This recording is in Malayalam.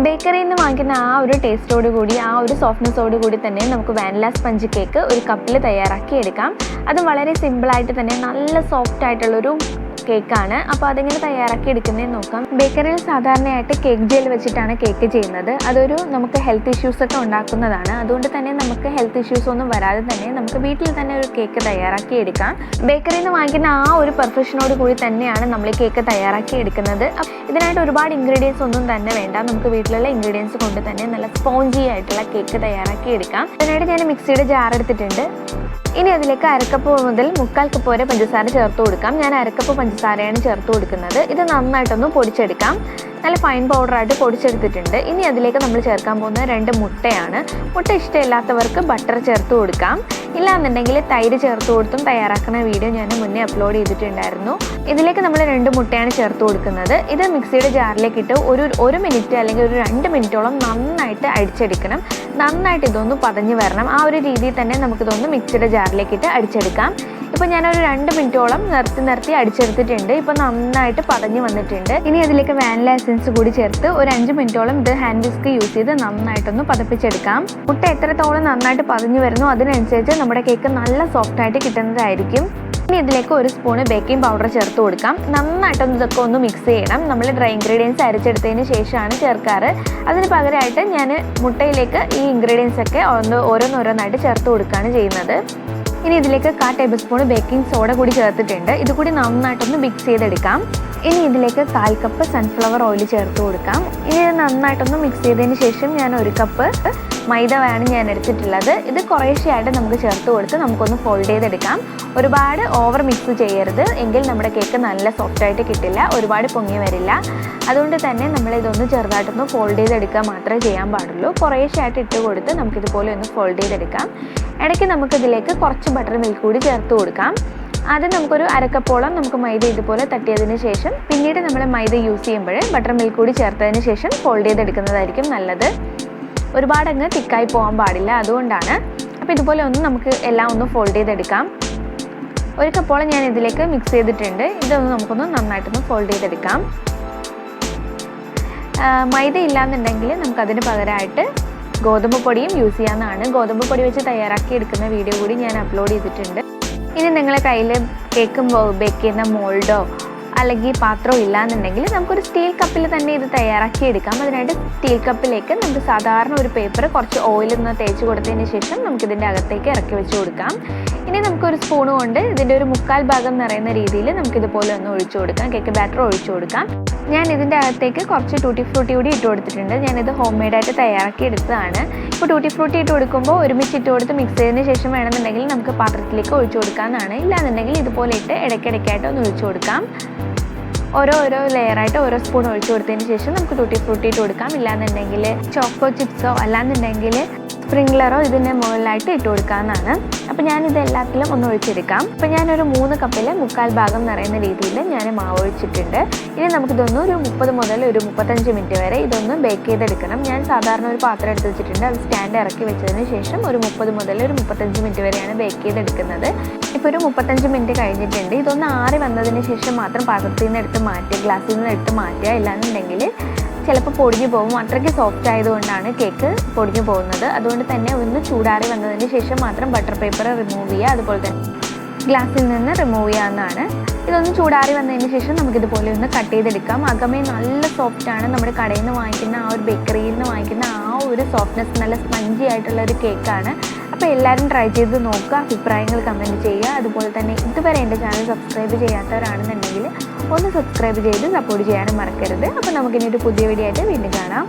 ബേക്കറിയിൽ നിന്ന് വാങ്ങിക്കുന്ന ആ ഒരു ടേസ്റ്റോട് കൂടി ആ ഒരു സോഫ്റ്റ്നെസ്സോട് കൂടി തന്നെ നമുക്ക് വാനില സ്പഞ്ച് കേക്ക് ഒരു കപ്പിൽ തയ്യാറാക്കി എടുക്കാം. അത് വളരെ സിമ്പിളായിട്ട് തന്നെ നല്ല സോഫ്റ്റ് ആയിട്ടുള്ളൊരു കേക്കാണ്. അപ്പോൾ അതെങ്ങനെ തയ്യാറാക്കി എടുക്കുന്നതെന്ന് നോക്കാം. ബേക്കറിയിൽ സാധാരണയായിട്ട് കേക്ക് ജെൽ വെച്ചിട്ടാണ് കേക്ക് ചെയ്യുന്നത്. അതൊരു നമുക്ക് ഹെൽത്ത് ഇഷ്യൂസൊക്കെ ഉണ്ടാക്കുന്നതാണ്. അതുകൊണ്ട് തന്നെ നമുക്ക് ഹെൽത്ത് ഇഷ്യൂസ് ഒന്നും വരാതെ തന്നെ നമുക്ക് വീട്ടിൽ തന്നെ ഒരു കേക്ക് തയ്യാറാക്കി എടുക്കാം. ബേക്കറിയിൽ നിന്ന് വാങ്ങിക്കുന്ന ആ ഒരു പെർഫെക്ഷനോട് കൂടി തന്നെയാണ് നമ്മൾ ഈ കേക്ക് തയ്യാറാക്കി എടുക്കുന്നത്. ഇതിനായിട്ട് ഒരുപാട് ഇൻഗ്രീഡിയൻസ് ഒന്നും തന്നെ വേണ്ട. നമുക്ക് വീട്ടിലുള്ള ഇൻഗ്രീഡിയൻസ് കൊണ്ട് തന്നെ നല്ല സ്പോഞ്ചി ആയിട്ടുള്ള കേക്ക് തയ്യാറാക്കി എടുക്കാം. അതിനായിട്ട് ഞാൻ മിക്സിയുടെ ജാർ എടുത്തിട്ടുണ്ട്. ഇനി അതിലേക്ക് അരക്കപ്പ് മുതൽ 1/4 കപ്പ് വരെ പഞ്ചസാര ചേർത്ത് കൊടുക്കാം. ഞാൻ അരക്കപ്പ് പഞ്ചസാരയാണ് ചേർത്ത് കൊടുക്കുന്നത്. ഇത് നന്നായിട്ടൊന്ന് പൊടിച്ചെടുക്കാം. നല്ല ഫൈൻ പൗഡറായിട്ട് പൊടിച്ചെടുത്തിട്ടുണ്ട്. ഇനി അതിലേക്ക് നമ്മൾ ചേർക്കാൻ പോകുന്നത് 2 മുട്ടയാണ്. മുട്ട ഇഷ്ടമില്ലാത്തവർക്ക് ബട്ടർ ചേർത്ത് കൊടുക്കാം. ഇല്ലാന്നുണ്ടെങ്കിൽ തൈര് ചേർത്ത് കൊടുത്തും തയ്യാറാക്കുന്ന വീഡിയോ ഞാൻ മുന്നേ അപ്ലോഡ് ചെയ്തിട്ടുണ്ടായിരുന്നു. ഇതിലേക്ക് നമ്മൾ 2 മുട്ടയാണ് ചേർത്ത് കൊടുക്കുന്നത്. ഇത് മിക്സിയുടെ ജാറിലേക്ക് ഇട്ട് ഒരു മിനിറ്റ് അല്ലെങ്കിൽ ഒരു 2 മിനിറ്റോളം നന്നായിട്ട് അടിച്ചെടുക്കണം. നന്നായിട്ട് ഇതൊന്ന് പതഞ്ഞ് വരണം. ആ ഒരു രീതിയിൽ തന്നെ നമുക്കിതൊന്ന് മിക്സിയുടെ ജാറിലേക്ക് ഇട്ട് അടിച്ചെടുക്കാം. ഇപ്പോൾ ഞാനൊരു 2 മിനിറ്റോളം നിർത്തി അടിച്ചെടുത്തിട്ടുണ്ട്. ഇപ്പോൾ നന്നായിട്ട് പതഞ്ഞ് വന്നിട്ടുണ്ട്. ഇനി അതിലേക്ക് വാനില എസൻസ് കൂടി ചേർത്ത് ഒരു 5 മിനിറ്റോളം ഇത് ഹാൻഡ് വിസ്ക് യൂസ് ചെയ്ത് നന്നായിട്ടൊന്ന് പതപ്പിച്ചെടുക്കാം. മുട്ട എത്രത്തോളം നന്നായിട്ട് പതഞ്ഞ് വരുന്നു അതിനനുസരിച്ച് നമ്മുടെ കേക്ക് നല്ല സോഫ്റ്റായിട്ട് കിട്ടുന്നതായിരിക്കും. ഇനി ഇതിലേക്ക് 1 സ്പൂണ് ബേക്കിംഗ് പൗഡർ ചേർത്ത് കൊടുക്കാം. നന്നായിട്ടൊന്ന് ഇതൊക്കെ ഒന്ന് മിക്സ് ചെയ്യണം. നമ്മൾ ഡ്രൈ ഇൻഗ്രീഡിയൻസ് അരച്ചെടുത്തതിന് ശേഷമാണ് ചേർക്കാറ്. അതിന് പകരമായിട്ട് ഞാൻ മുട്ടയിലേക്ക് ഈ ഇൻഗ്രീഡിയൻസ് ഒക്കെ ഓരോന്നോരോന്നായിട്ട് ചേർത്ത് കൊടുക്കുകയാണ് ചെയ്യുന്നത്. ഇനി ഇതിലേക്ക് 1/4 ടേബിൾ സ്പൂൺ ബേക്കിംഗ് സോഡ കൂടി ചേർത്തിട്ടുണ്ട്. ഇത് കൂടി നന്നായിട്ടൊന്ന് മിക്സ് ചെയ്തെടുക്കാം. ഇനി ഇതിലേക്ക് 1/4 കപ്പ് സൺഫ്ലവർ ഓയിൽ ചേർത്ത് കൊടുക്കാം. ഇനി ഇത് നന്നായിട്ടൊന്ന് മിക്സ് ചെയ്തതിന് ശേഷം ഞാൻ 1 കപ്പ് മൈദയാണ് ഞാൻ എടുത്തിട്ടുള്ളത്. ഇത് കുറേശ്ശെയായിട്ട് നമുക്ക് ചേർത്ത് കൊടുത്ത് നമുക്കൊന്ന് ഫോൾഡ് ചെയ്തെടുക്കാം. ഒരുപാട് ഓവർ മിക്സ് ചെയ്യരുത്, എങ്കിൽ നമ്മുടെ കേക്ക് നല്ല സോഫ്റ്റായിട്ട് കിട്ടില്ല, ഒരുപാട് പൊങ്ങി വരില്ല. അതുകൊണ്ട് തന്നെ നമ്മളിതൊന്ന് ചെറുതായിട്ടൊന്ന് ഫോൾഡ് ചെയ്തെടുക്കുക മാത്രമേ ചെയ്യാൻ പാടുള്ളൂ. കുറേശ്ശെയായിട്ട് ഇട്ട് കൊടുത്ത് നമുക്കിതുപോലെ ഒന്ന് ഫോൾഡ് ചെയ്തെടുക്കാം. ഇടയ്ക്ക് നമുക്കിതിലേക്ക് കുറച്ച് ബട്ടർ മിൽക്ക് കൂടി ചേർത്ത് കൊടുക്കാം. ആദ്യം നമുക്കൊരു 1/2 കപ്പോളം നമുക്ക് മൈദ ഇതുപോലെ തട്ടിയതിന് ശേഷം പിന്നീട് നമ്മൾ മൈദ യൂസ് ചെയ്യുമ്പോൾ ബട്ടർ മിൽക്ക് കൂടി ചേർത്തതിന് ശേഷം ഫോൾഡ് ചെയ്തെടുക്കുന്നതായിരിക്കും നല്ലത്. ഒരുപാട് അങ്ങ് തിക്കായി പോകാൻ പാടില്ല, അതുകൊണ്ടാണ്. അപ്പോൾ ഇതുപോലെ ഒന്ന് നമുക്ക് എല്ലാം ഒന്ന് ഫോൾഡ് ചെയ്തെടുക്കാം. 1 കപ്പോളം ഞാൻ ഇതിലേക്ക് മിക്സ് ചെയ്തിട്ടുണ്ട്. ഇതൊന്ന് നമുക്കൊന്ന് നന്നായിട്ടൊന്ന് ഫോൾഡ് ചെയ്തെടുക്കാം. മൈദ ഇല്ലാന്നുണ്ടെങ്കിൽ നമുക്കതിന് പകരമായിട്ട് ഗോതമ്പ് പൊടിയും യൂസ് ചെയ്യാവുന്നതാണ്. ഗോതമ്പ് പൊടി വെച്ച് തയ്യാറാക്കി എടുക്കുന്ന വീഡിയോ കൂടി ഞാൻ അപ്ലോഡ് ചെയ്തിട്ടുണ്ട്. ഇനി നിങ്ങളുടെ കയ്യിൽ കേക്ക് ബേക്ക് ചെയ്യുന്ന മോൾഡോ അല്ലെങ്കിൽ പാത്രമോ ഇല്ലാന്നുണ്ടെങ്കിൽ നമുക്കൊരു സ്റ്റീൽ കപ്പിൽ തന്നെ ഇത് തയ്യാറാക്കി എടുക്കാം. അതിനായിട്ട് സ്റ്റീൽ കപ്പിലേക്ക് നമുക്ക് സാധാരണ ഒരു പേപ്പർ കുറച്ച് ഓയിലൊന്ന് തേച്ച് കൊടുത്തതിന് ശേഷം നമുക്കിതിൻ്റെ അകത്തേക്ക് ഇറക്കി വെച്ച് കൊടുക്കാം. ഇനി നമുക്കൊരു സ്പൂൺ കൊണ്ട് ഇതിൻ്റെ ഒരു 1/4 ഭാഗം നിറയുന്ന രീതിയിൽ നമുക്കിതുപോലെ ഒന്ന് ഒഴിച്ചു കൊടുക്കാം. കേക്ക് ബാറ്റർ ഒഴിച്ചു കൊടുക്കാം. ഞാൻ ഇതിൻ്റെ അകത്തേക്ക് കുറച്ച് ടൂട്ടി ഫ്രൂട്ടി കൂടി ഇട്ട് കൊടുത്തിട്ടുണ്ട്. ഞാനിത് ഹോം മെയ്ഡായിട്ട് തയ്യാറാക്കി എടുത്തതാണ്. ഇപ്പോൾ ടൂട്ടി ഫ്രൂട്ടി ഇട്ട് കൊടുക്കുമ്പോൾ ഒരുമിച്ച് ഇട്ട് കൊടുത്ത് മിക്സ് ചെയ്തതിന് ശേഷം വേണമെന്നുണ്ടെങ്കിൽ നമുക്ക് പാത്രത്തിലേക്ക് ഒഴിച്ചു കൊടുക്കാമെന്നാണ്. ഇല്ലാന്നുണ്ടെങ്കിൽ ഇതുപോലെ ഇട്ട് ഇടയ്ക്കിടയ്ക്കായിട്ട് ഒന്ന് ഒഴിച്ചു കൊടുക്കാം. ഓരോ ലെയറായിട്ട് ഓരോ സ്പൂൺ ഒഴിച്ചു കൊടുത്തതിന് ശേഷം നമുക്ക് ടൂട്ടി ഫ്രൂട്ടി ഇട്ട് കൊടുക്കാം. ഇല്ലാന്നുണ്ടെങ്കിൽ ചോക്കോ ചിപ്സോ അല്ലാന്നുണ്ടെങ്കിൽ സ്പ്രിംഗ്ലറോ ഇതിൻ്റെ മുകളിലായിട്ട് ഇട്ട് കൊടുക്കാമെന്നാണ്. അപ്പോൾ ഞാനിത് എല്ലാത്തിലും ഒന്ന് ഒഴിച്ചെടുക്കാം. അപ്പോൾ ഞാനൊരു 3 കപ്പിൽ 1/4 ഭാഗം നിറയുന്ന രീതിയിൽ ഞാൻ മാവ് ഒഴിച്ചിട്ടുണ്ട്. ഇനി നമുക്കിതൊന്ന് ഒരു 30 മുതൽ ഒരു 35 മിനിറ്റ് വരെ ഇതൊന്ന് ബേക്ക് ചെയ്തെടുക്കണം. ഞാൻ സാധാരണ ഒരു പാത്രം എടുത്ത് വെച്ചിട്ടുണ്ട്. അത് സ്റ്റാൻഡ് ഇറക്കി വെച്ചതിന് ശേഷം ഒരു 30 മുതൽ ഒരു 35 മിനിറ്റ് വരെയാണ് ബേക്ക് ചെയ്തെടുക്കുന്നത്. ഇപ്പോൾ ഒരു 35 മിനിറ്റ് കഴിഞ്ഞിട്ടുണ്ട്. ഇതൊന്ന് ആറി വന്നതിന് ശേഷം മാത്രം പാത്രത്തിൽ നിന്ന് എടുത്ത് മാറ്റുക, ഗ്ലാസ്സിൽ നിന്ന് എടുത്ത് മാറ്റുക. ഇല്ലാന്നുണ്ടെങ്കിൽ ചിലപ്പോൾ പൊടിഞ്ഞു പോകും. അത്രയ്ക്ക് സോഫ്റ്റ് ആയതുകൊണ്ടാണ് കേക്ക് പൊടിഞ്ഞു പോകുന്നത്. അതുകൊണ്ട് തന്നെ ഒന്ന് ചൂടാറി വന്നതിന് ശേഷം മാത്രം ബട്ടർ പേപ്പർ റിമൂവ് ചെയ്യുക. അതുപോലെ തന്നെ ഗ്ലാസ്സിൽ നിന്ന് റിമൂവ് ചെയ്യാവുന്നതാണ്. ഇതൊന്ന് ചൂടാറി വന്നതിന് ശേഷം നമുക്കിതുപോലെ ഒന്ന് കട്ട് ചെയ്തെടുക്കാം. അകമേ നല്ല സോഫ്റ്റാണ്. നമ്മുടെ കടയിൽ നിന്ന് വാങ്ങിക്കുന്ന ആ ഒരു ബേക്കറിയിൽ നിന്ന് വാങ്ങിക്കുന്ന ആ ഒരു സോഫ്റ്റ്നെസ് നല്ല സ്പഞ്ചി ആയിട്ടുള്ള ഒരു കേക്കാണ്. അപ്പോൾ എല്ലാവരും ട്രൈ ചെയ്ത് നോക്കുക, അഭിപ്രായങ്ങൾ കമൻറ്റ് ചെയ്യുക. അതുപോലെ തന്നെ ഇതുവരെ എൻ്റെ ചാനൽ സബ്സ്ക്രൈബ് ചെയ്യാത്തവരാണെന്നുണ്ടെങ്കിൽ ഒന്ന് സബ്സ്ക്രൈബ് ചെയ്ത് സപ്പോർട്ട് ചെയ്യാനും മറക്കരുത്. അപ്പോൾ നമുക്കിനി ഒരു പുതിയ വീഡിയോ ആയിട്ട് വീണ്ടും കാണാം.